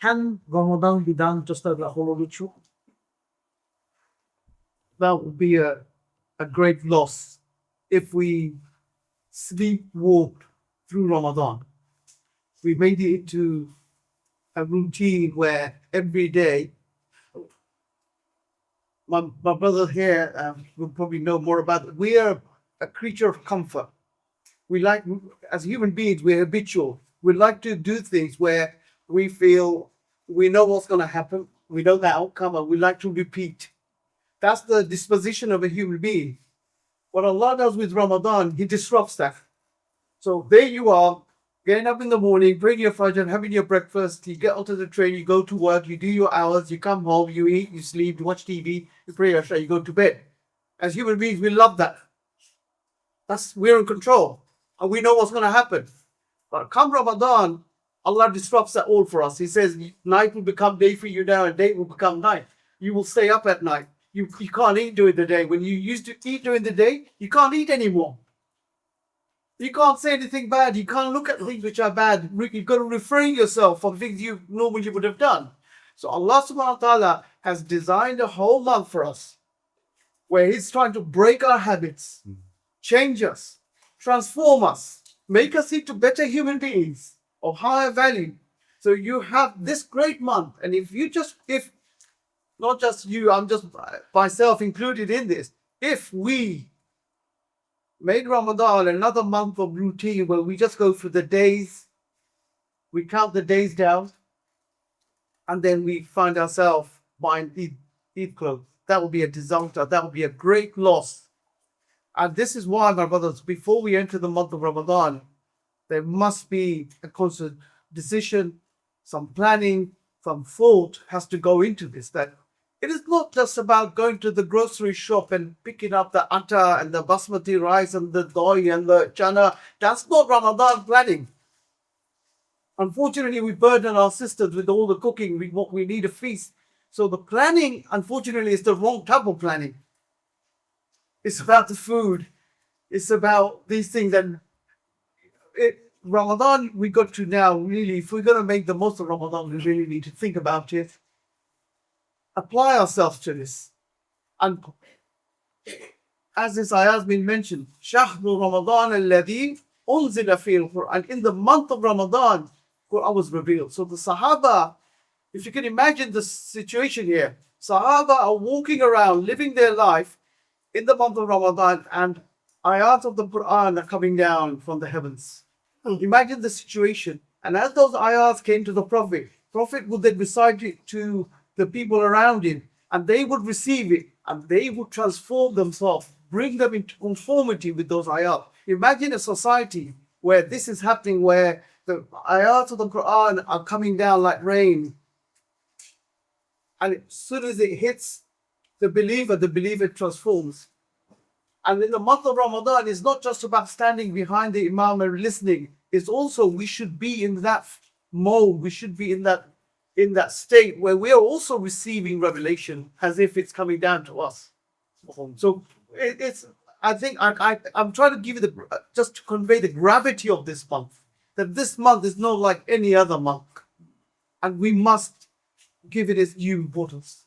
Can Ramadan be done just as a whole ritual? That would be a great loss if we sleepwalked through Ramadan. We made it into a routine where every day, my brother here will probably know more about it. We are a creature of comfort. We like, as human beings, we're habitual. We like to do things where we feel we know what's going to happen, we know the outcome, and we like to repeat. That's the disposition of a human being. What Allah does with Ramadan, He disrupts that. So there you are, getting up in the morning, praying your Fajr, having your breakfast, you get onto the train, you go to work, you do your hours, you come home, you eat, you sleep, you watch TV, you pray your Isha, you go to bed. As human beings, we love that. We're in control, and we know what's going to happen. But come Ramadan, Allah disrupts that all for us. He says, night will become day for you now, and day will become night. You will stay up at night. You can't eat during the day. When you used to eat during the day, you can't eat anymore. You can't say anything bad. You can't look at things which are bad. You've got to refrain yourself from things you normally would have done. So Allah subhanahu wa ta'ala has designed a whole month for us where He's trying to break our habits, change us, transform us, make us into better human beings of higher value. So you have this great month. And if not just you, I'm just myself included in this. If we made Ramadan another month of routine where we just go through the days, we count the days down, and then we find ourselves buying Eid clothes, that would be a disaster. That would be a great loss. And this is why, my brothers, before we enter the month of Ramadan, there must be a conscious decision, some planning, some thought has to go into this. That it is not just about going to the grocery shop and picking up the atta and the basmati rice and the doi and the chana. That's not Ramadan planning. Unfortunately, we burden our sisters with all the cooking. We need a feast. So the planning, unfortunately, is the wrong type of planning. It's about the food. It's about these things. And Ramadan, we got to now really, if we're going to make the most of Ramadan, we really need to think about it. Apply ourselves to this. And as this ayah has been mentioned, Shahru Ramadan alladhi unzila fi al-Quran. In the month of Ramadan, Quran was revealed. So the Sahaba, if you can imagine the situation here, Sahaba are walking around, living their life in the month of Ramadan, and ayat of the Quran are coming down from the heavens. Imagine the situation. And as those ayats came to the Prophet would then recite it to the people around him, and they would receive it, and they would transform themselves, bring them into conformity with those ayat. Imagine a society where this is happening, where the ayat of the Quran are coming down like rain, and as soon as it hits the believer transforms. And in the month of Ramadan, it's not just about standing behind the Imam and listening. It's also, we should be in that mode. We should be in that state where we are also receiving revelation as if it's coming down to us. So I think I'm trying to give you just to convey the gravity of this month. That this month is not like any other month. And we must give it its due importance.